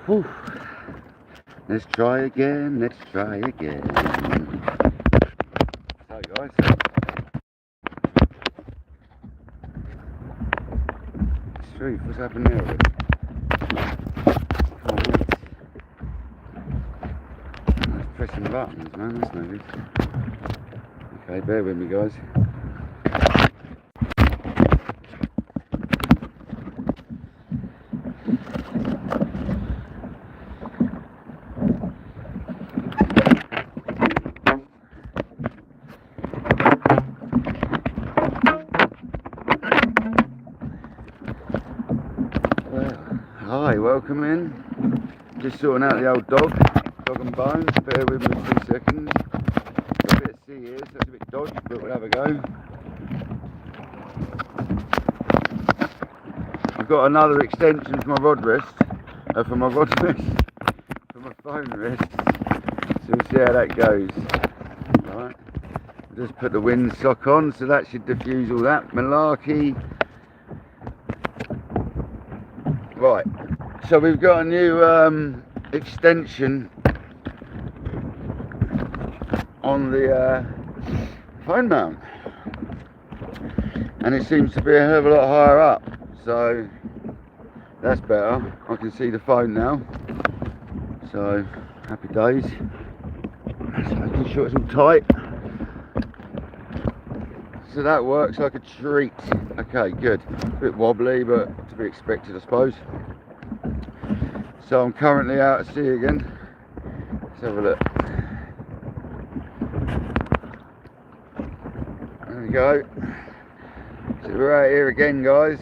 Whew. Let's try again, let's try again. So guys, Street, what's happened there? That's pressing buttons, man, that's no good. Okay, bear with me guys. Hi, welcome in. Just sorting out the old dog and bones. Bear with me 2 seconds. Got a bit of sea here, so it's a bit dodgy, but we'll have a go. I've got another extension for my rod rest, for my phone rest. So we'll see how that goes. Right. Just put the windsock on, so that should diffuse all that malarkey. Right, so we've got a new extension on the phone mount, and it seems to be a hell of a lot higher up, so that's better. I can see the phone now, so happy days. Just making sure it's all tight, so that works like a treat. Okay, good. A bit wobbly, but to be expected, I suppose. So I'm currently out at sea again. Let's have a look. There we go. So we're out here again, guys.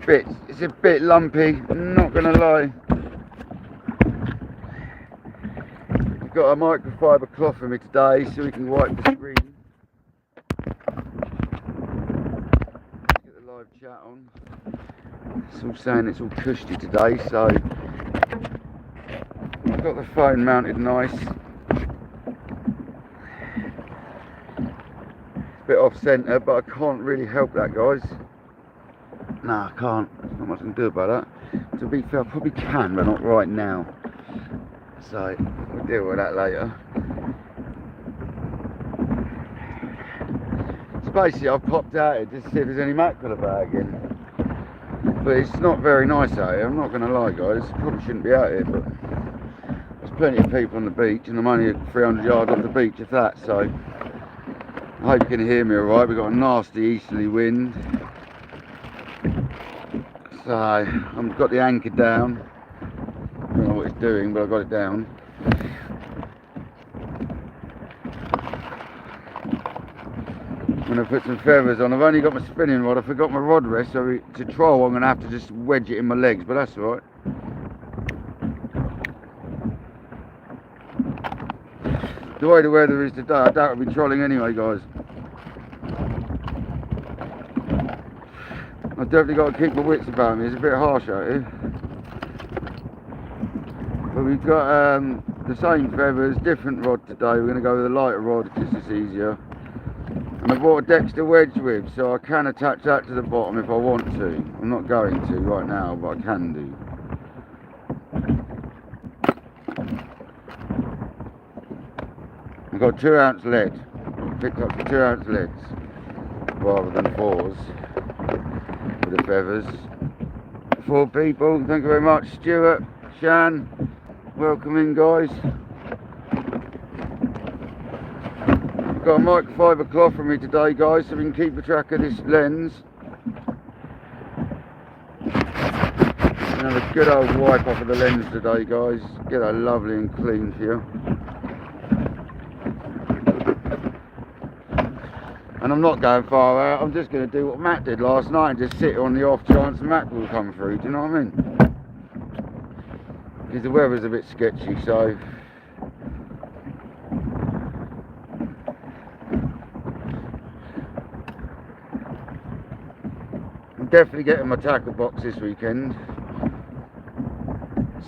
It's a bit lumpy, I'm not gonna lie. I've got a microfiber cloth for me today so we can wipe the screen. Get the live chat on. It's all saying it's all cushy today, so I've got the phone mounted nice. It's a bit off centre, but I can't really help that, guys. No, I can't. There's not much I can do about that. To be fair, I probably can, but not right now. So we'll deal with that later. So basically, I've popped out here just to see if there's any mackerel about again. But it's not very nice out here, I'm not going to lie guys. Probably shouldn't be out here, but there's plenty of people on the beach, and I'm only 300 yards off the beach, if that, so I hope you can hear me alright. We've got a nasty easterly wind, so I've got the anchor down. I don't know what it's doing, but I've got it down. I'm going to put some feathers on. I've only got my spinning rod, I forgot my rod rest, so to troll I'm going to have to just wedge it in my legs, but that's alright. The way the weather is today, I doubt I'll be trolling anyway, guys. I've definitely got to keep my wits about me. It's a bit harsh out here. But we've got the same feathers, different rod today. We're going to go with a lighter rod because it's easier. And I bought a Dexter wedge whip, so I can attach that to the bottom if I want to. I'm not going to right now, but I can do. I've got 2 ounce lead. I picked up the 2 ounce leads rather than 4s with the feathers. 4 people, thank you very much. Stuart, Shan, welcome in guys. Got a microfiber cloth for me today guys, so we can keep a track of this lens. And have a good old wipe off of the lens today guys, get that lovely and clean for you. And I'm not going far out, I'm just going to do what Matt did last night and just sit on the off chance Matt will come through, do you know what I mean? Because the weather's a bit sketchy, so definitely getting my tackle box this weekend,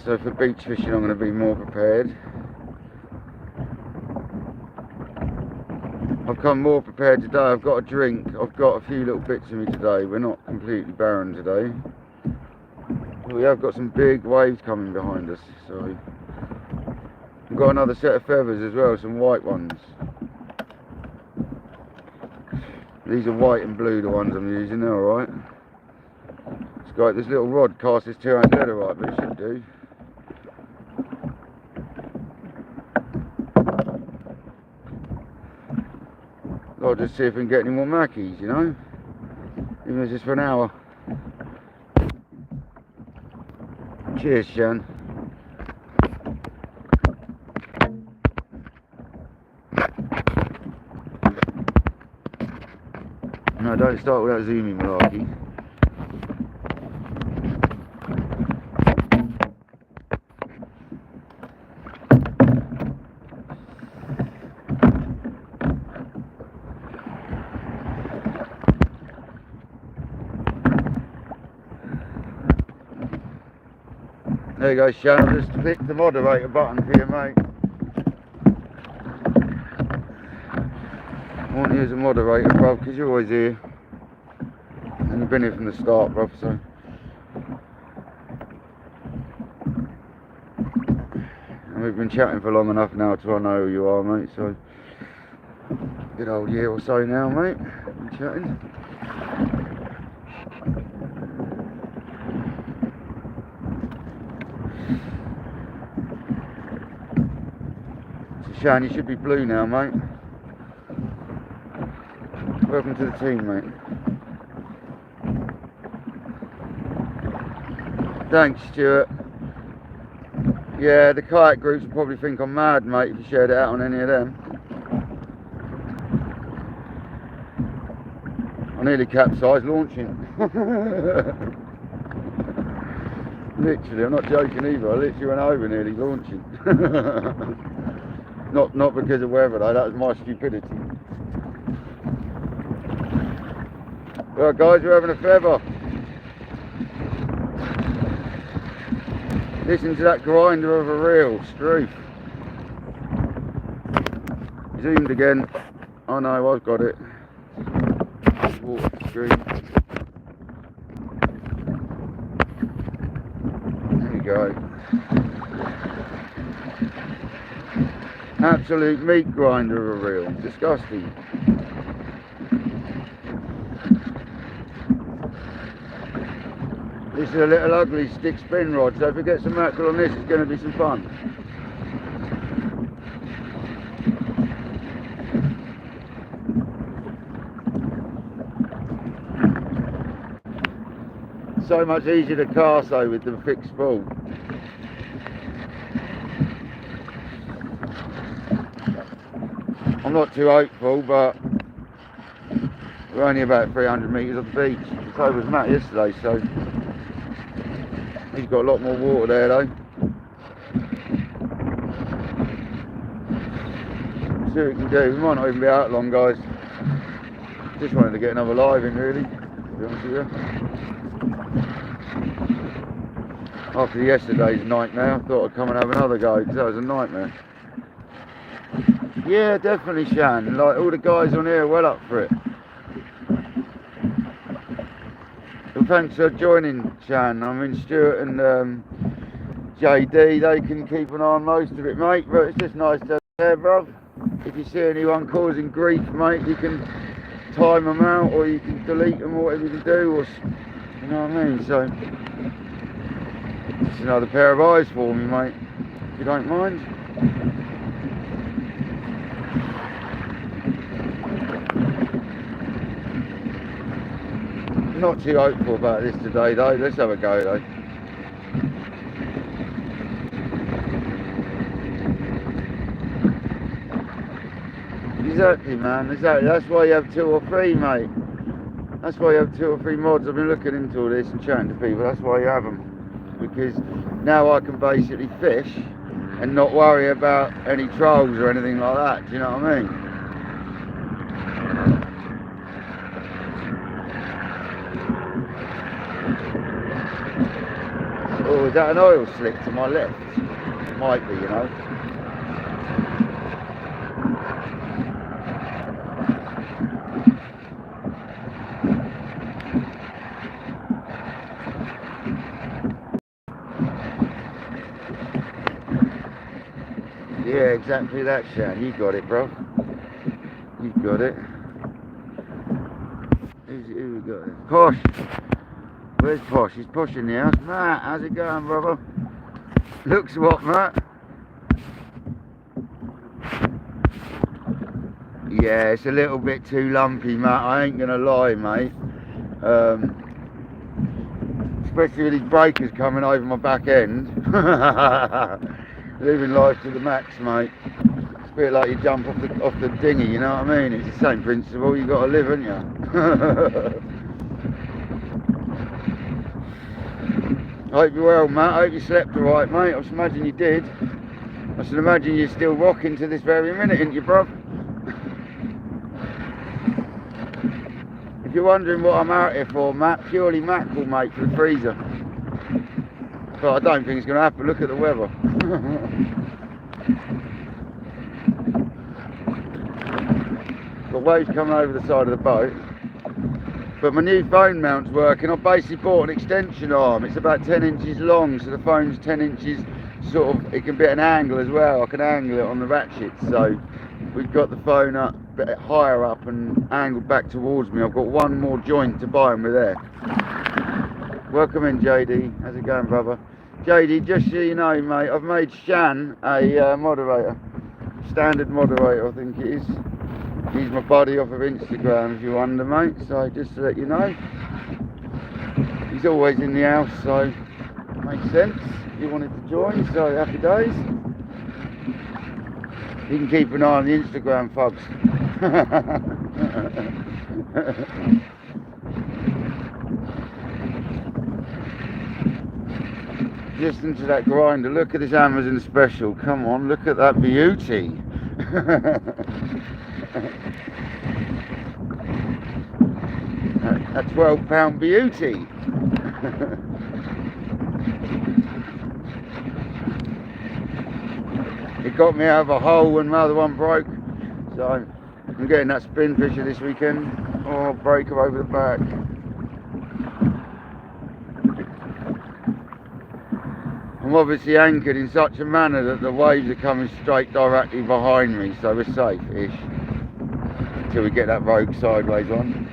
so for beach fishing I'm going to be more prepared. I've come more prepared today. I've got a drink, I've got a few little bits of me today. We're not completely barren today. we have got some big waves coming behind us, so we've got another set of feathers as well, some white ones. These are white and blue, the ones I'm using, they're alright. It's got this little rod cast this 2-ounce leatherite, but it should do. I'll just see if we can get any more mackies, you know, even if it's just for an hour. Cheers, Shan. No, don't start without zooming, malarkey. There you go, Shan. I've just clicked the moderator button for you, mate. I want you as a moderator, bruv, because you're always here. And you've been here from the start, bruv, so. And we've been chatting for long enough now to I know who you are, mate, so. Good old year or so now, mate. Been chatting. Shan, you should be blue now, mate. Welcome to the team, mate. Thanks, Stuart. Yeah, the kayak groups will probably think I'm mad, mate, if you shared it out on any of them. I nearly capsized launching. Literally, I'm not joking either. I literally went over nearly launching. Not because of weather though, that was my stupidity. Well guys, we're having a feather. Listen to that grinder of a reel, Struth. Zoomed again. Oh no, I've got it. Water stream. There you go. Absolute meat grinder of a reel. Disgusting. This is a little ugly stick spin rod, so if we get some mackerel on this, it's going to be some fun. So much easier to cast though with the fixed spool. I'm not too hopeful, but we're only about 300 metres off the beach. So was Matt yesterday, so he's got a lot more water there though. See what we can do. We might not even be out long, guys. Just wanted to get another live in, really, to be honest with you. After yesterday's nightmare, I thought I'd come and have another go, because that was a nightmare. Yeah, definitely, Shan. Like, all the guys on here are well up for it. Well, thanks for joining, Shan. I mean, Stuart and JD, they can keep an eye on most of it, mate, but it's just nice to have there, bruv. If you see anyone causing grief, mate, you can time them out, or you can delete them, or whatever you can do, or, you know what I mean? So, it's another pair of eyes for me, mate, if you don't mind. Not too hopeful about this today though. Let's have a go though. Exactly, man, exactly. That's why you have 2 or 3, mate. That's why you have 2 or 3 mods. I've been looking into all this and chatting to people. That's why you have them. Because now I can basically fish and not worry about any trolls or anything like that. Do you know what I mean? Oh, is that an oil slick to my left? Might be, you know. Yeah, exactly that, Shan. You got it, bro. You got it. Who we got it? Posh. Where's Posh? He's Posh in the house. Matt, how's it going, brother? Looks what, Matt? Yeah, it's a little bit too lumpy, Matt. I ain't gonna lie, mate. Especially with these breakers coming over my back end. Living life to the max, mate. It's a bit like you jump off the dinghy, you know what I mean? It's the same principle. You got to live, haven't you? Hope you're well, Matt. Hope you slept all right, mate. I should imagine you did. I should imagine you're still rocking to this very minute, ain't you, bruv? If you're wondering what I'm out here for, Matt, purely mackerel, mate, for the freezer. But I don't think it's going to happen. Look at the weather. Got waves coming over the side of the boat. But my new phone mount's working. I've basically bought an extension arm. It's about 10 inches long, so the phone's 10 inches sort of, it can be at an angle as well. I can angle it on the ratchet. So we've got the phone up a bit higher up and angled back towards me. I've got one more joint to buy and we're there. Welcome in, JD. How's it going, brother? JD, just so you know, mate, I've made Shan a moderator. Standard moderator, I think it is. He's my buddy off of Instagram, if you wonder, mate. So just to let you know, he's always in the house, so makes sense. He wanted to join, so happy days. You can keep an eye on the Instagram, folks. Listen to that grinder. Look at this Amazon special. Come on, look at that beauty. A £12 beauty. It got me out of a hole when my other one broke, so I'm getting that spin fisher this weekend. Oh, breaker over the back. I'm obviously anchored in such a manner that the waves are coming straight directly behind me, so we're safe-ish until we get that rogue sideways on.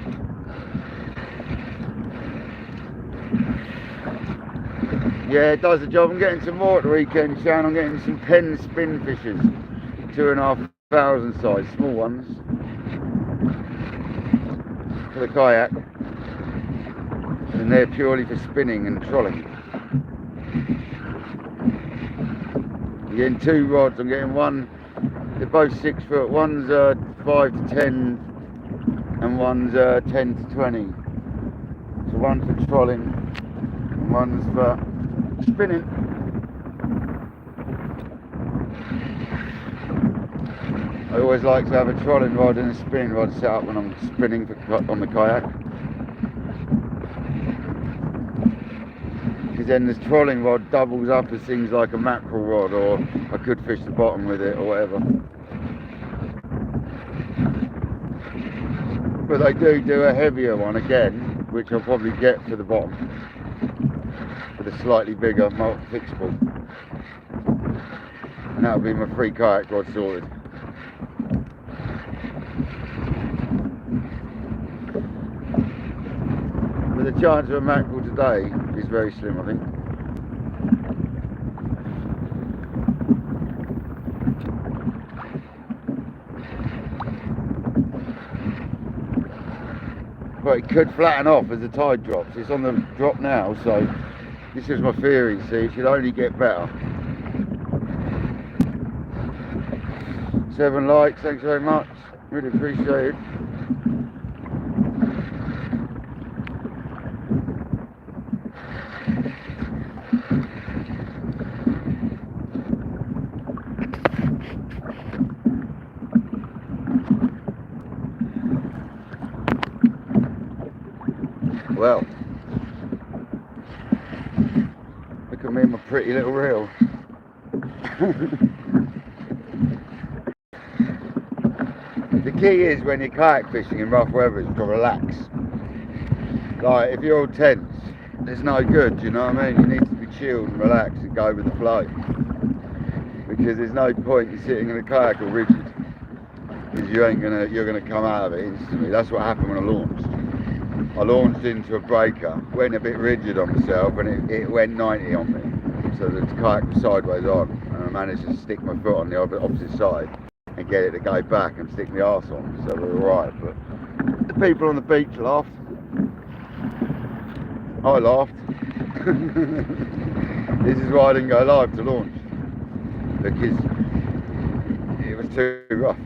Yeah, it does the job. I'm getting some more at the weekend, Shan. I'm getting some Penn spin fishers, 2,500 size, small ones, for the kayak, and they're purely for spinning and trolling. I'm getting two rods. I'm getting one, they're both 6 foot, one's 5 to 10 and one's 10 to 20. So one's for trolling and one's for spinning. I always like to have a trolling rod and a spinning rod set up when I'm spinning on the kayak, because then this trolling rod doubles up as things like a mackerel rod, or I could fish the bottom with it or whatever. But they do a heavier one again, which I'll probably get for the bottom, with a slightly bigger fixable, and that'll be my free kayak rod sorted. But the chance of a mackerel today is very slim, I think. But it could flatten off as the tide drops. It's on the drop now, so this is my theory, see, it should only get better. 7 likes, thanks very much, really appreciate it. Well, look at me and my pretty little reel. The key is when you're kayak fishing in rough weather is to relax. Like if you're all tense, it's no good, you know what I mean? You need to be chilled and relaxed and go with the flow. because there's no point in sitting in a kayak all rigid, because you're gonna come out of it instantly. That's what happened when I launched. I launched into a breaker, went a bit rigid on myself, and it went 90 on me. So the kayak was sideways on, and I managed to stick my foot on the opposite side and get it to go back and stick my arse on. So we were right, but the people on the beach laughed. I laughed. This is why I didn't go live to launch, because it was too rough.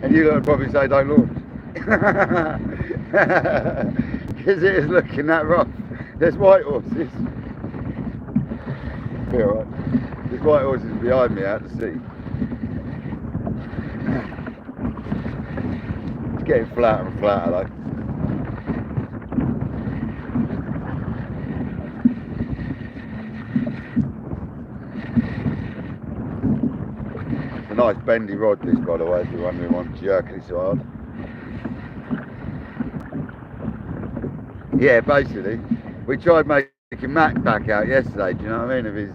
And you would probably say don't launch. Because it is looking that rough. There's white horses. Be alright. There's white horses behind me out to sea. It's getting flatter and flatter though. It's a nice bendy rod this, by the way, if you're wondering why I'm jerking it so hard. Yeah, basically, we tried making Mac back out yesterday, do you know what I mean, of his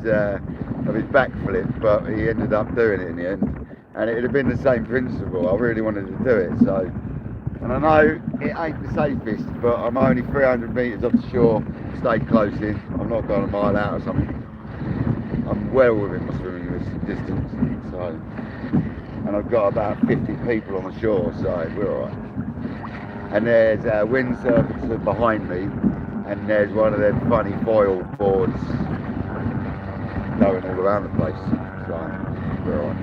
backflip, but he ended up doing it in the end, and it would have been the same principle. I really wanted to do it, so, and I know it ain't the safest, but I'm only 300 metres off the shore, stayed close in, I'm not going a mile out or something. I'm well within my swimming distance, so, and I've got about 50 people on the shore, so we're alright. And there's a windsurfer behind me, and there's one of them funny foil boards going all around the place, so we're alright.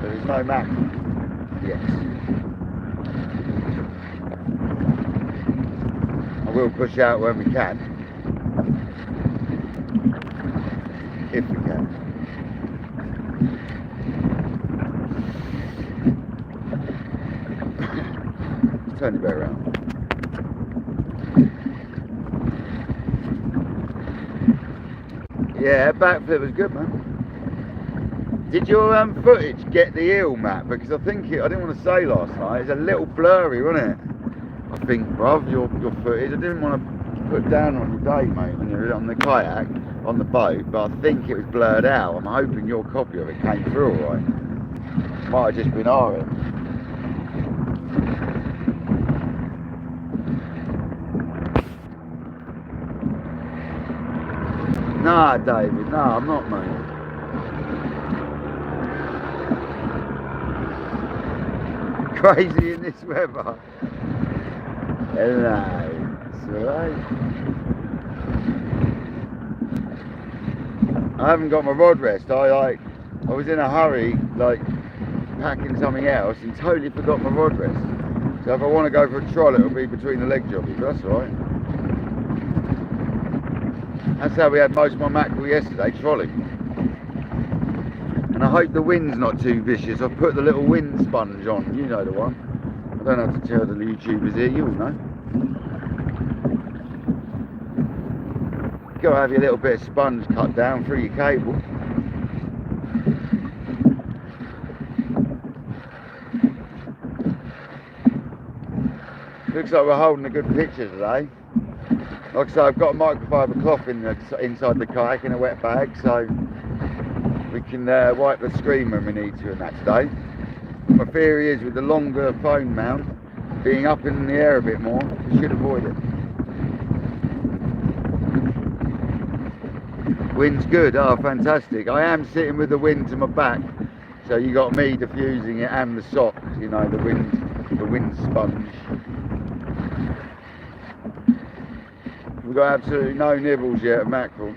So there's no map yet. I will push out when we can, if we can. Turn it back around. Yeah, backflip was good, man. Did your footage get the eel, Matt? Because I think I didn't want to say last night, it's a little blurry, wasn't it? I think, bruv, your footage. I didn't want to put down on your day, mate, when you're on the kayak, on the boat, but I think it was blurred out. I'm hoping your copy of it came through alright. Might have just been our. Nah, David, nah, I'm not, mate. Crazy in this weather. Hello, it's alright. I haven't got my rod rest. I was in a hurry, like packing something else, and totally forgot my rod rest. So if I want to go for a troll, it'll be between the leg jobbies. That's alright. That's how we had most of my mackerel yesterday, trolling. And I hope the wind's not too vicious. I've put the little wind sponge on, you know the one. I don't have to tell the YouTubers here, you all know. Gotta have your little bit of sponge cut down through your cable. Looks like we're holding a good picture today. Like I say, I've got a microfiber cloth inside the kayak in a wet bag, so we can wipe the screen when we need to and that today. My theory is with the longer phone mount, being up in the air a bit more, we should avoid it. Wind's good, oh fantastic. I am sitting with the wind to my back, so you got me diffusing it and the sock, you know, the wind sponge. We've got absolutely no nibbles yet of mackerel,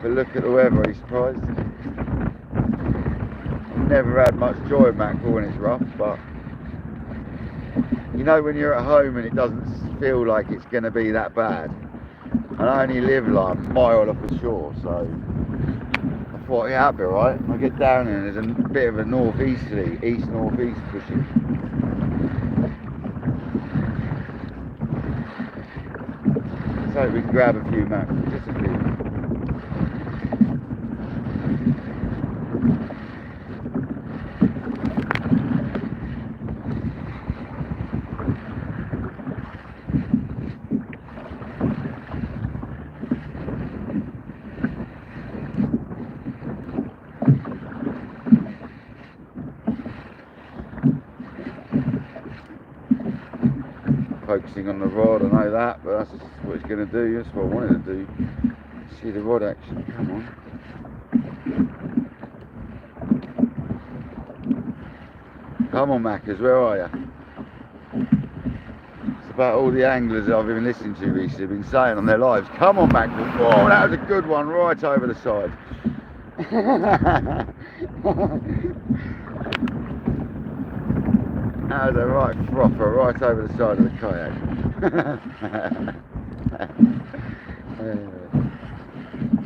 but look at the weather, are you surprised? I've never had much joy of mackerel when it's rough, but you know when you're at home and it doesn't feel like it's going to be that bad. And I only live like a mile off the shore, so I thought, yeah, that'd be alright. I get down and there's a bit of a northeasterly, east-northeast pushing. So we can grab a few mackerel, just a few. focusing on the rod, I know that, but that's what it's going to do. That's what I wanted to do. See the rod action. Come on. Come on, Maccas, where are you? It's about all the anglers that I've been listening to recently have been saying on their lives. Come on, Maccas. Oh, that was a good one, right over the side. That was a right frother, right over the side of the kayak.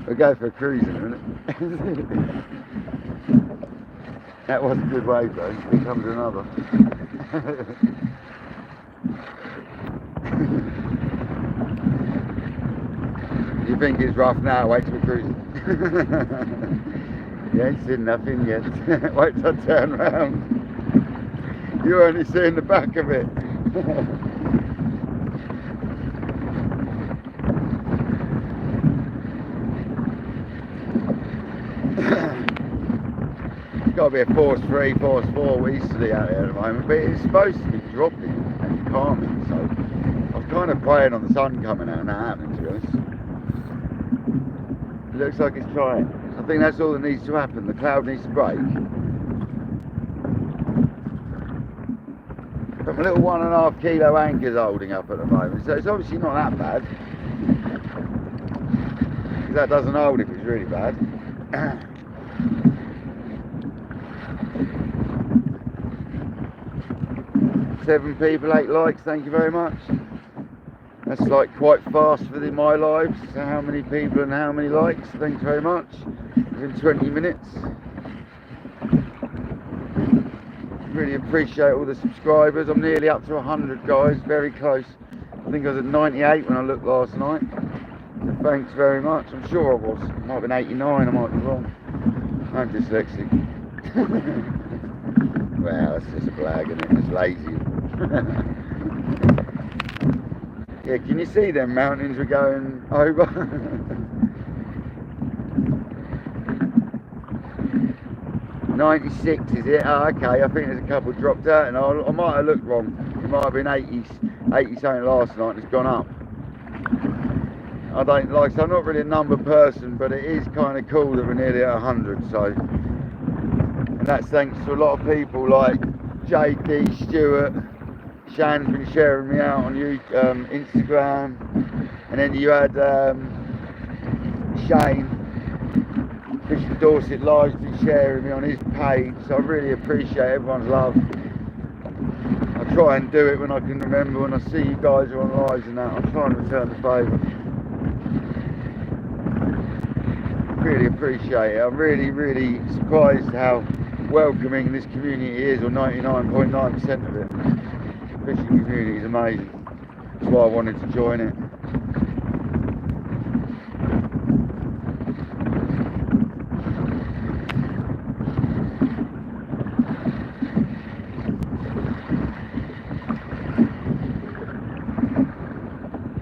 We'll go for a cruise in a minute. That was a good wave though. Here comes another. You think it's rough now? Wait till we're cruising. You ain't seen nothing yet. Wait till I turn round. You're only seeing the back of it. It's got to be a force 3, force 4 easterly out there at the moment, but it's supposed to be dropping and calming, so I was kind of praying on the sun coming out and that happening, to be honest. It looks like it's trying. I think that's all that needs to happen. The cloud needs to break. But my little 1.5 kilo anchor's holding up at the moment, so it's obviously not that bad. Because that doesn't hold if it's really bad. 7 people, 8 likes, thank you very much. That's like quite fast for my lives. So how many people and how many likes? Thank you very much. Within 20 minutes. Really appreciate all the subscribers. I'm nearly up to 100 guys, very close. I think I was at 98 when I looked last night. So thanks very much. I'm sure I was. I might have been 89, I might be wrong. I'm dyslexic. Well, that's just a blag, isn't it? It's lazy. Yeah, can you see them mountains we're going over? 96 is it? Oh, okay, I think there's a couple dropped out and I might have looked wrong. It might have been 80 something last night and it's gone up. I don't like, so I'm not really a number person, but it is kind of cool that we're nearly at 100, so. And that's thanks to a lot of people like JD, Stuart, Shan's been sharing me out on Instagram, and then you had Shane, Bishop Dorset Live's been sharing me on his page, so I really appreciate everyone's love. I try and do it when I can remember, when I see you guys are on lives and that, I'm trying to return the favour. Really appreciate it. I'm really surprised how welcoming this community is, or 99.9% of it. The fishing community is amazing. That's why I wanted to join it.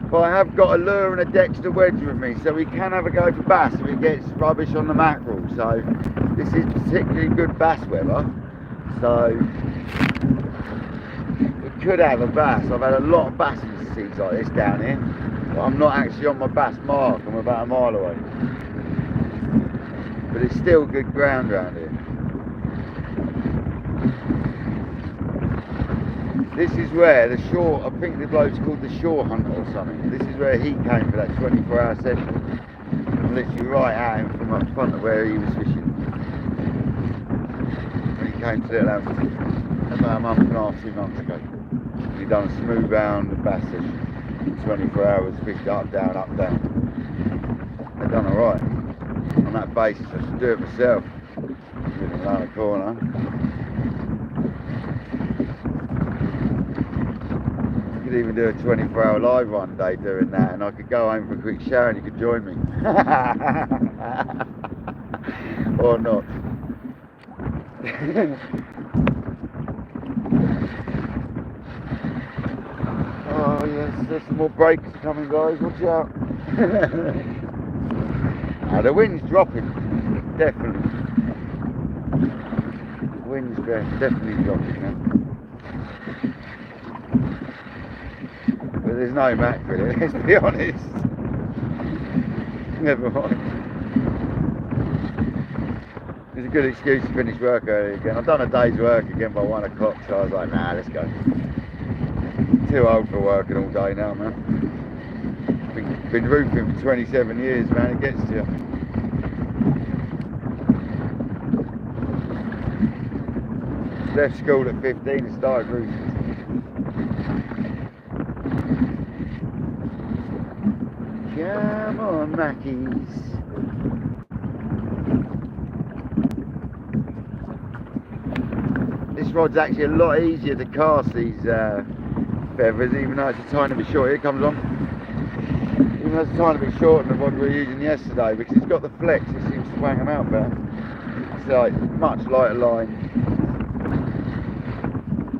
But I have got a lure and a Dexter wedge with me, so we can have a go for bass if it gets rubbish on the mackerel. So this is particularly good bass weather, so we could have a bass. I've had a lot of bass in seeds like this down here, but I'm not actually on my bass mark, I'm about a mile away. But it's still good ground around here. This is where the shore, I think the bloke's called the Shore Hunter or something. This is where he came for that 24-hour session. I'm literally right at him from up front of where he was fishing. When he came to Little Hampton about a month and a half, 2 months ago. He done a smooth round bass session. 24 hours, fished up, down, up, down. They've done alright. On that basis, I should do it myself. Living around the corner. Could even do a 24-hour live one day doing that, and I could go home for a quick shower and you could join me. Or not. Oh yes, there's some more breaks coming guys, watch out. The wind's dropping, definitely. The wind's definitely dropping now. But there's no mackerel, let's be honest. Never mind. It's a good excuse to finish work early again. I've done a day's work again by 1 o'clock, so I was like, nah, let's go. Too old for working all day now, man. Been roofing for 27 years, man, it gets to you. Left school at 15 and started roofing. Come on, Mackies. This rod's actually a lot easier to cast these feathers, even though it's a tiny bit short. Here it comes on. Even though it's a tiny bit shorter than the rod we were using yesterday, because it's got the flex, it seems to wang them out better. It's like much lighter line,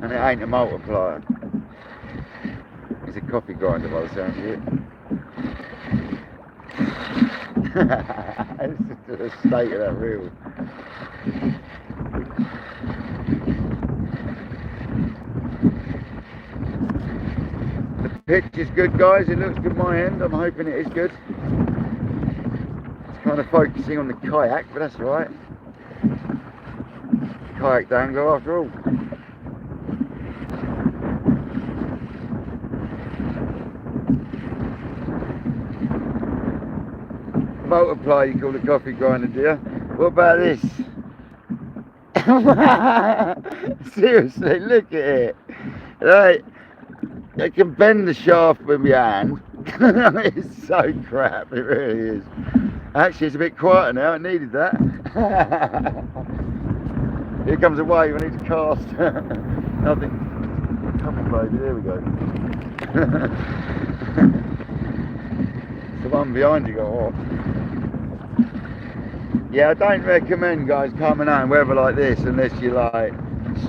and it ain't a multiplier. It's a coffee grinder by the sound of it. It's just the state of that reel. The pitch is good, guys. It looks good my end. I'm hoping it is good. It's kind of focusing on the kayak, but that's alright. Kayak dangler after all. Multiply, you call the coffee grinder, dear. What about this? Seriously, look at it. Right, I can bend the shaft with my hand. It's so crap, it really is. Actually, it's a bit quieter now, it needed that. Here comes a wave, I need to cast. Nothing. Come on, baby, there we go. The one behind you got off. Yeah, I don't recommend guys coming out in weather like this unless you're like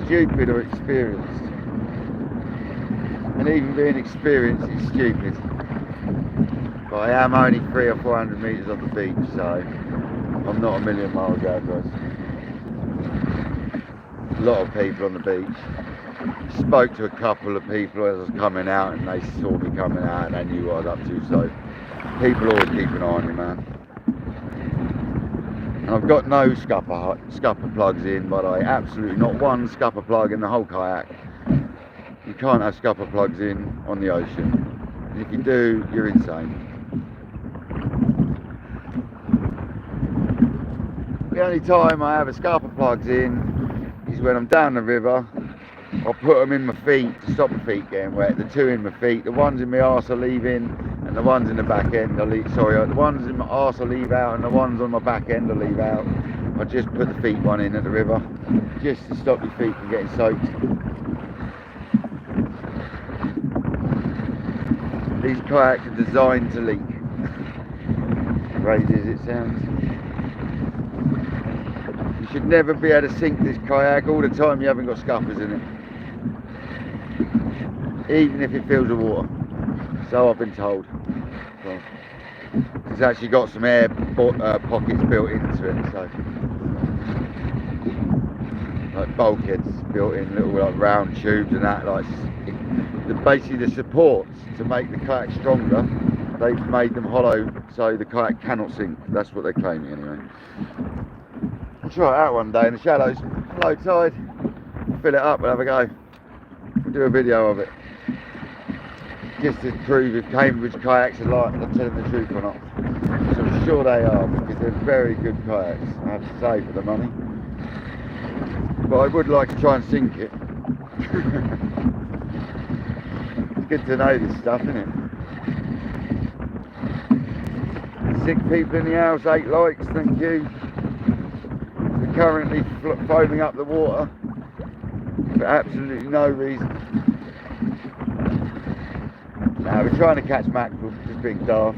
stupid or experienced. And even being experienced is stupid. But I am only 300 or 400 metres off the beach, so I'm not a million miles out, guys. A lot of people on the beach. Spoke to a couple of people as I was coming out, and they saw me coming out and they knew what I was up to, so people always keep an eye on you, man. And I've got no scupper plugs in, but I absolutely not one scupper plug in the whole kayak. You can't have scupper plugs in on the ocean. And if you do, you're insane. The only time I have a scupper plugs in is when I'm down the river. I'll put them in my feet to stop my feet getting wet. The two in my feet, the ones in my arse I leave in, and the ones in the back end I leave. Sorry, the ones in my arse I leave out, and the ones on my back end I leave out. I just put the feet one in at the river, just to stop your feet from getting soaked. These kayaks are designed to leak. Crazy as it sounds. You should never be able to sink this kayak all the time you haven't got scuppers in it. Even if it fills with water. So I've been told. So, it's actually got some air pockets built into it, so like bulkheads built in, little like round tubes and that. Like basically the supports to make the kayak stronger, they've made them hollow so the kayak cannot sink. That's what they're claiming anyway. I'll try it out one day in the shallows, low tide, fill it up and have a go. We'll do a video of it. Just to prove if Cambridge kayaks are like they're telling the truth or not. So I'm sure they are, because they're very good kayaks, I have to say, for the money. But I would like to try and sink it. It's good to know this stuff, isn't it? 6 people in the house, 8 likes, thank you. We're currently foaming up the water for absolutely no reason. Now we're trying to catch mackerel, just being daft.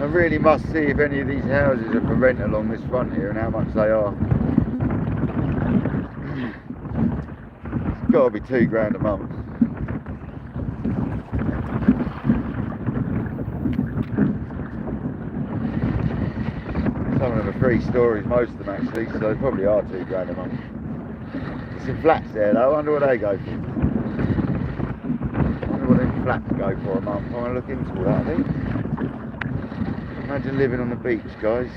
I really must see if any of these houses are for rent along this front here and how much they are. It's got to be £2 a month. Some of them are 3 stories, most of them actually, so they probably are £2 a month. some flats there though. I wonder what they go for. I wonder what them flats go for a month. I want to look into all that, I think. Imagine living on the beach, guys.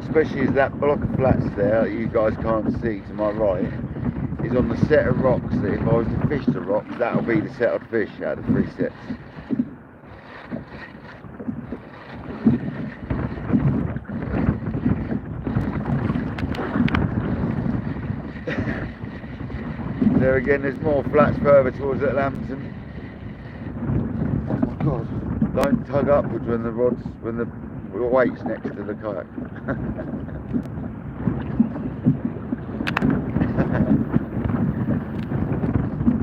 Especially as that block of flats there that you guys can't see to my right is on the set of rocks that if I was to fish the rocks, that'll be the set I'd fish out of 3 sets. There again, there's more flats further towards Lambton. Oh my god, don't tug upwards when the weight's next to the kayak.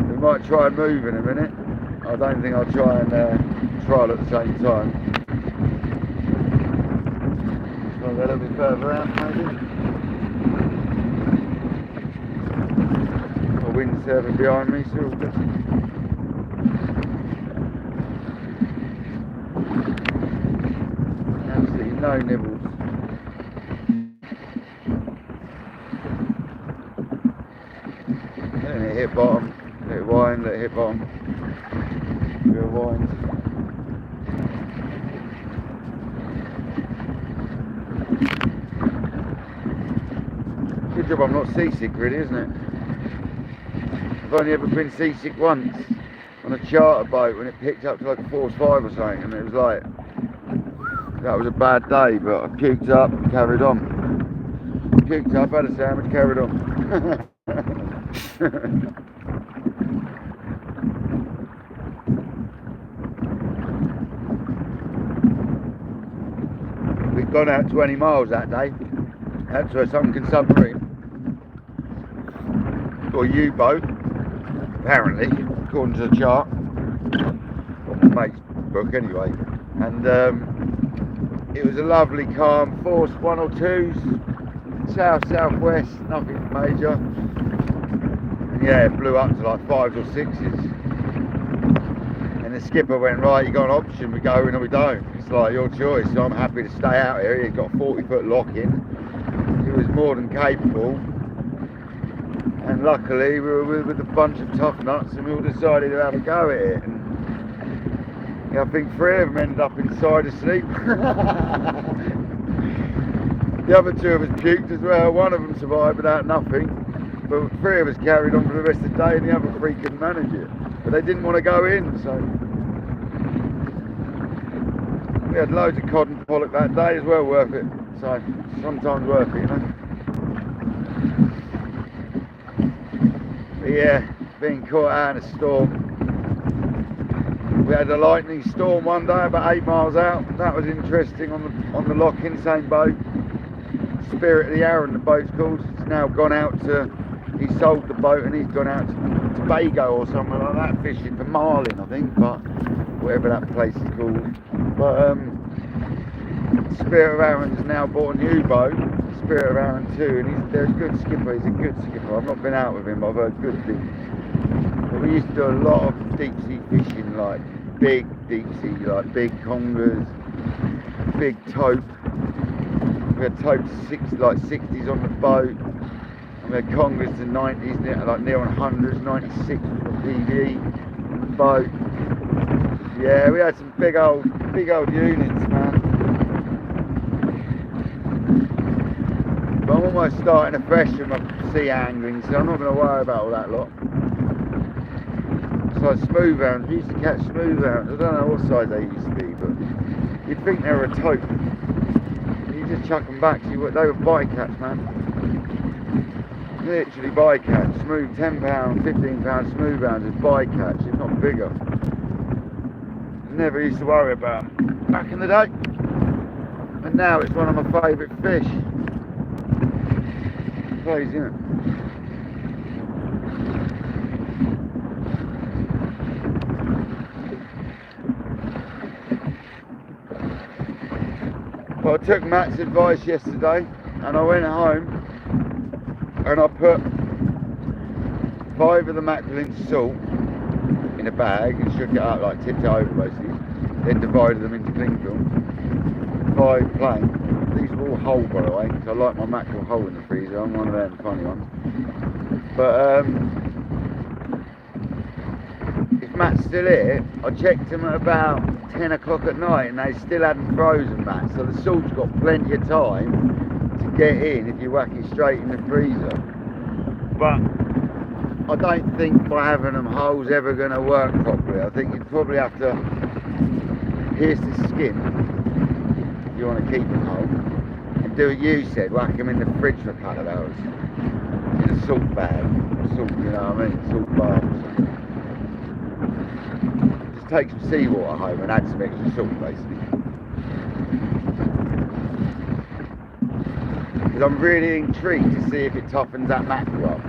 We might try and move in a minute. I don't think I'll try and trial at the same time. Try a little bit further out maybe. Windsurfing behind me, so all good. Absolutely no nibbles. Let it hit bottom, let it wind, let it hit bottom. Do a wind. Good job I'm not seasick really, isn't it? I've only ever been seasick once on a charter boat when it picked up to like a force 5 or something, and it was like, that was a bad day, but I puked up and carried on. Puked up, had a sandwich, carried on. We'd gone out 20 miles that day, out to a sunken submarine, or U-boat. Apparently, according to the chart, or my mate's book anyway, and it was a lovely calm force 1 or 2s, south-southwest, nothing major, and yeah, it blew up to like 5s or 6s, and the skipper went, right, you got an option, we go in or we don't, it's like your choice, so I'm happy to stay out here. He's got a 40-foot lock in, he was more than capable. And luckily we were with a bunch of tough nuts and we all decided to have a go at it. And yeah, I think 3 of them ended up inside asleep. The other 2 of us puked as well. 1 of them survived without nothing. But 3 of us carried on for the rest of the day and the other 3 couldn't manage it. But they didn't want to go in, so... We had loads of cod and pollock that day as well, worth it. So, sometimes worth it, you know. Yeah, being caught out in a storm. We had a lightning storm one day about 8 miles out. That was interesting on the lock-in, same boat. Spirit of the Arrow, the boat's called. It's now gone out to, he sold the boat and he's gone out to Tobago or somewhere like that, fishing for marlin I think, but whatever that place is called. But Spirit of Aaron has now bought a new boat, Spirit of Aaron 2, and they're a good skipper. He's a good skipper. I've not been out with him, but I've heard good things. But we used to do a lot of deep sea fishing, like big deep sea, like big congers, big tope. We had topes like 60s on the boat, and we had congers to 90s, like near on 100s, 96 for PV on the boat. Yeah, we had some big old units, man. But I'm almost starting afresh with my sea angling, so I'm not going to worry about all that lot. It's like smooth hounds. We used to catch smooth hounds. I don't know what size they used to be, but you'd think they were a tope. You just chuck them back. They were bycatch, man. Literally bycatch. Smooth 10 pound, 15 pound smooth hounds is bycatch, if not bigger. Never used to worry about them back in the day. And now it's one of my favourite fish. Crazy, isn't it? Well, I took Matt's advice yesterday and I went home and I put 5 of the mackerel into salt in a bag and shook it up, like tipped it over basically, then divided them into cling film, 5 plain, These are all whole, by the way, because I like my mackerel whole in the freezer. I'm one of them funny ones. But if Matt's still here, I checked him at about 10 o'clock at night and they still hadn't frozen, Matt. So the salt's got plenty of time to get in if you whack it straight in the freezer. But I don't think by having them whole's ever going to work properly. I think you'd probably have to pierce the skin if you want to keep them whole. And do what you said, whack them in the fridge for a couple of hours. In a salt bag. Salt, you know what I mean? Salt bath. Just take some seawater home and add some extra salt, basically. Because I'm really intrigued to see if it toughens that mackerel up.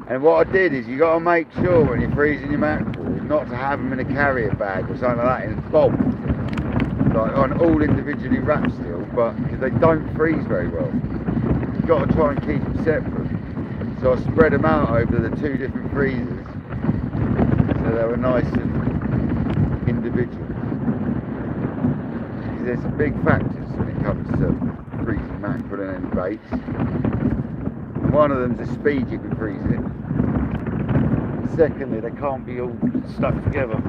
And what I did is, you got to make sure when you're freezing your mackerel not to have them in a carrier bag or something like that in bulk, like on all individually wrapped still, but because they don't freeze very well. You've got to try and keep them separate. So I spread them out over the 2 different freezers, so they were nice and individual. Because there's some big factors when it comes to freezing mackerel and baits. And one of them's the speed you can freeze it. Secondly, they can't be all stuck together,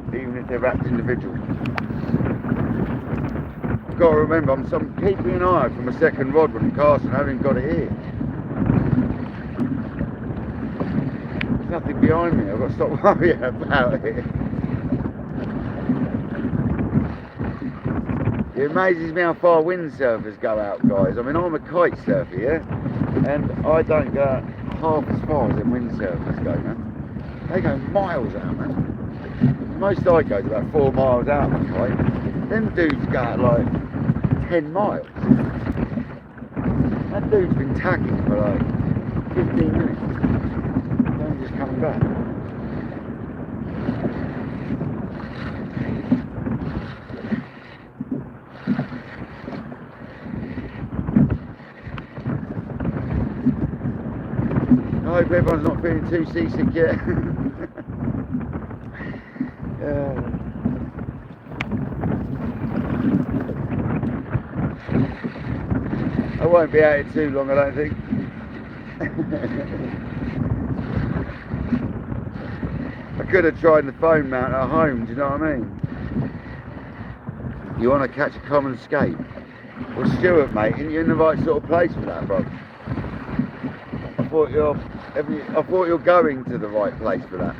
even if they're wrapped individual. I've got to remember, I'm keeping an eye out for my second rod when I'm casting. I haven't got it here. There's nothing behind me. I've got to stop worrying about it. It amazes me how far windsurfers go out, guys. I mean, I'm a kite surfer, yeah, and I don't go half as far as them windsurfers go, man. They go miles out, man. Most I go is about 4 miles out on a kite. Them dudes go out like 10 miles. That dude's been tacking for like 15 minutes. Then just coming back. I hope everyone's not feeling too seasick yet. I won't be out here too long, I don't think. I could have tried the phone mount at home, do you know what I mean? You want to catch a common skate? Well, Stuart, mate, ain't you in the right sort of place for that, bro? I thought you're going to the right place for that.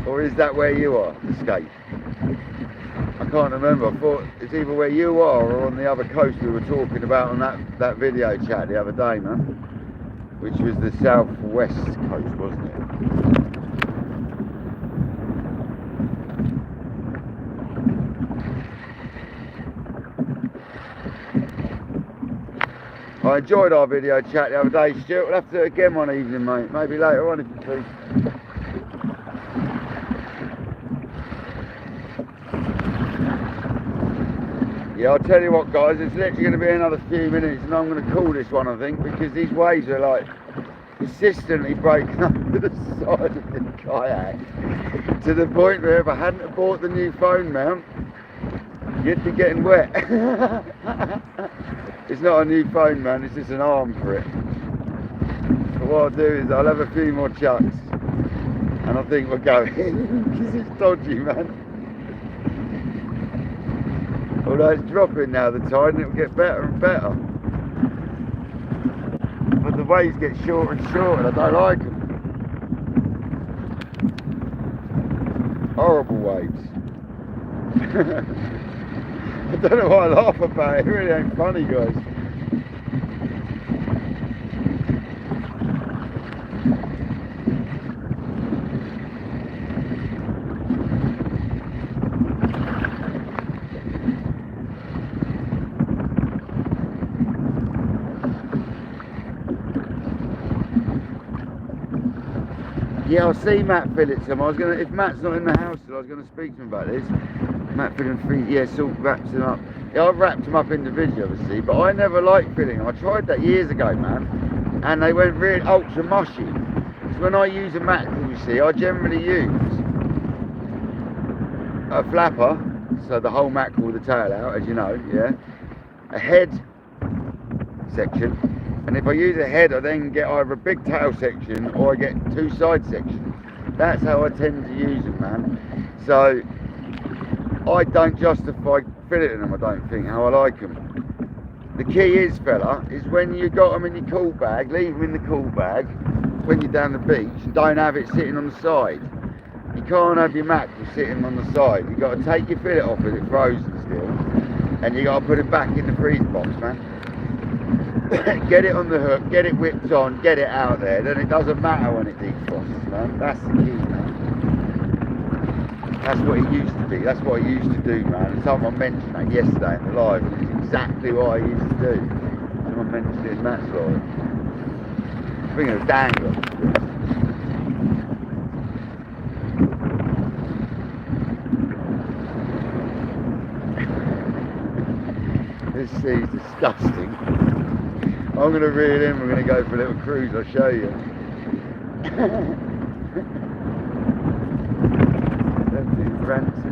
Or is that where you are, the skate? I can't remember. I thought it's either where you are or on the other coast we were talking about on that video chat the other day, man. Which was the southwest coast, wasn't it? I enjoyed our video chat the other day, Stuart. We'll have to do it again one evening, mate. Maybe later on if you please. Yeah, I'll tell you what, guys, it's literally going to be another few minutes and I'm going to call this one, I think, because these waves are like consistently breaking over the side of the kayak to the point where if I hadn't bought the new phone mount, you'd be getting wet. It's not a new phone, man, it's just an arm for it. But what I'll do is I'll have a few more chucks and I think we'll go in because it's dodgy, man. Although it's dropping now, the tide, and it will get better and better. But the waves get shorter and shorter, and I don't like them. Horrible waves. I don't know why I laugh about it, it really ain't funny, guys. Yeah, I'll see Matt Phillipson. If Matt's not in the house still, I was going to speak to him about this. Matt Phillipson, yeah, Salt wraps him up. Yeah, I've wrapped him up individually, obviously, but I never liked filling them. I tried that years ago, man, and they went really ultra mushy. So when I use a mackerel, you see, I generally use a flapper so the whole mackerel with the tail out, as you know, yeah. A head section, and if I use a head, I then get either a big tail section or I get 2 side sections. That's how I tend to use them, man. So I don't justify filleting them, I don't think, how I like them. The key is, fella, is when you got them in your cool bag, leave them in the cool bag when you're down the beach, and don't have it sitting on the side. You can't have your mackerel sitting on the side. You've got to take your fillet off with it frozen still, and you got to put it back in the freeze box, man. Get it on the hook, get it whipped on, get it out there, then it doesn't matter when it defrosts, man. That's the key, man. That's what it used to be, that's what I used to do, man. And someone mentioned that yesterday in the live, and it's exactly what I used to do. Someone mentioned it in that live. Bring a dangler. This sea's disgusting. I'm going to reel in, we're going to go for a little cruise, I'll show you. That's it, Francis.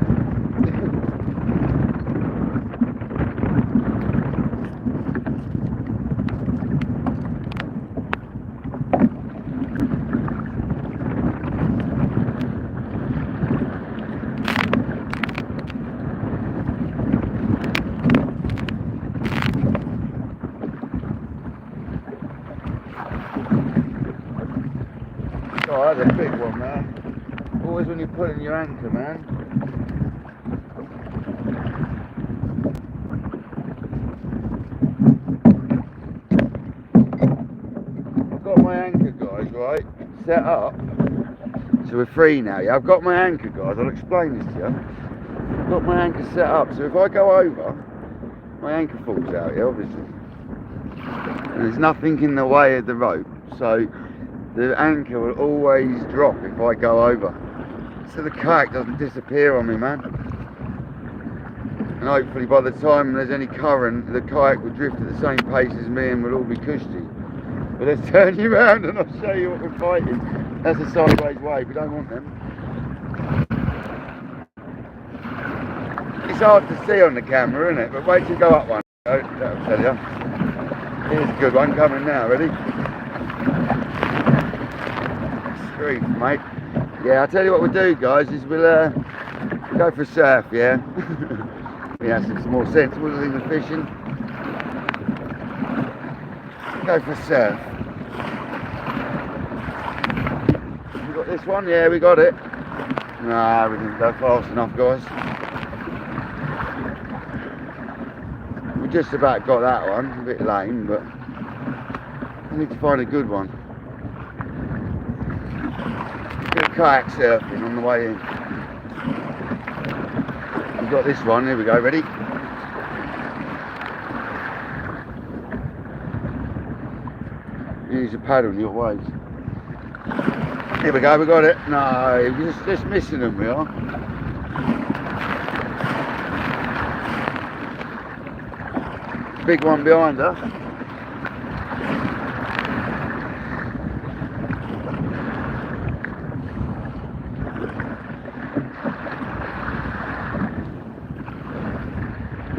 Oh, that's a big one, man. Always when you're pulling your anchor, man. I've got my anchor, guys, right, set up. So we're free now, yeah? I've got my anchor, guys. I'll explain this to you. I've got my anchor set up, so if I go over, my anchor falls out, yeah, obviously. And there's nothing in the way of the rope, so the anchor will always drop if I go over, so the kayak doesn't disappear on me, man. And hopefully by the time there's any current, the kayak will drift at the same pace as me and we'll all be cushy. But let's turn you around and I'll show you what we're fighting. That's a sideways wave, we don't want them. It's hard to see on the camera, isn't it? But wait till you go up one. Oh, that'll tell you. Here's a good one coming now, ready? Street, mate. Yeah, I'll tell you what we'll do, guys, is we'll go for a surf, yeah? Yeah, some more sensible than the fishing. Go for a surf. We got this one? Yeah, we got it. Nah, we didn't go fast enough, guys. We just about got that one, a bit lame, but I need to find a good one. Bit of kayak surfing on the way in. We've got this one, here we go, ready? Use a paddle in your waves. Here we go, we got it. No, we're just missing them, we are. Big one behind her.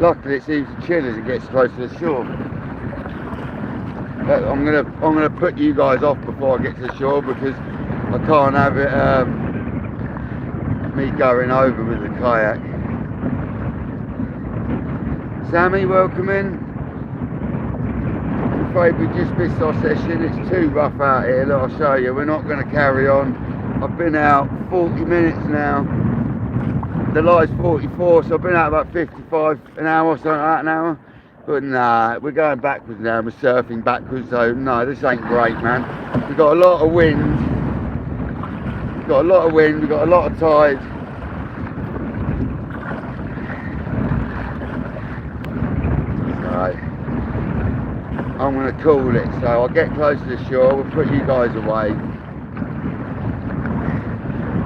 Luckily it seems to chill as it gets close to the shore. But I'm gonna put you guys off before I get to the shore because I can't have it me going over with the kayak. Sammy, welcome in. I'm afraid we just missed our session. It's too rough out here. Look, I'll show you. We're not going to carry on. I've been out 40 minutes now. The light's 44, so I've been out about 55 an hour, something like that, an hour. But nah, we're going backwards now. We're surfing backwards, so no, this ain't great, man. We've got a lot of wind. We've got a lot of wind. We've got a lot of tide. Right. I'm going to call it, so I'll get close to the shore. We'll put you guys away.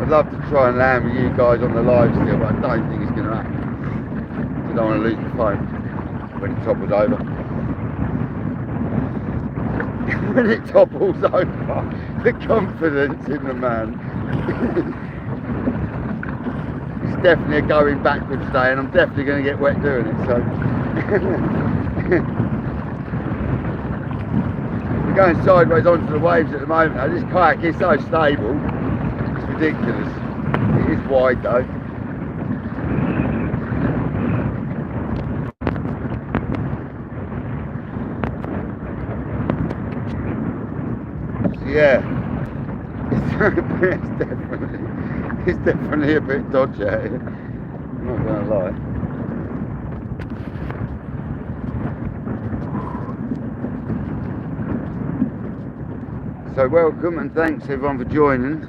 I'd love to try and land with you guys on the live still, but I don't think it's going to happen. I don't want to lose the phone when it topples over. When it topples over, the confidence in the man. It's definitely a going backwards day, and I'm definitely going to get wet doing it. So we're going sideways onto the waves at the moment. Now, this kayak is so stable, it's ridiculous. It is wide though. So yeah, it's definitely a bit dodgy out here. I'm not going to lie. So welcome and thanks everyone for joining.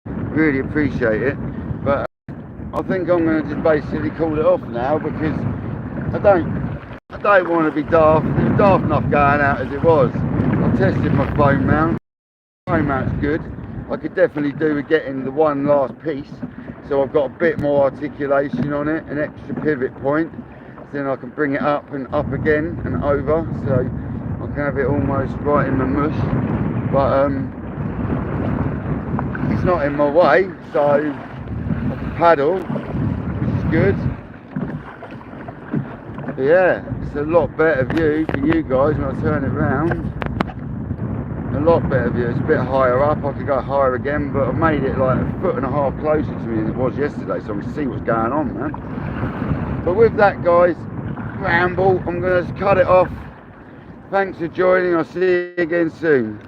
Really appreciate it. But I think I'm going to just basically call it off now, because I don't want to be daft. It was daft enough going out as it was. I tested my phone mount. Phone mount's good. I could definitely do with getting the one last piece, so I've got a bit more articulation on it, an extra pivot point, so then I can bring it up and up again and over, so I can have it almost right in the mush. But it's not in my way, so I can paddle, which is good. But yeah, it's a lot better view for you guys when I turn it round. A lot better view. It's a bit higher up. I could go higher again, but I've made it like 1.5 foot closer to me than it was yesterday, so I can see what's going on, man. But with that, guys, ramble, I'm going to cut it off. Thanks for joining. I'll see you again soon.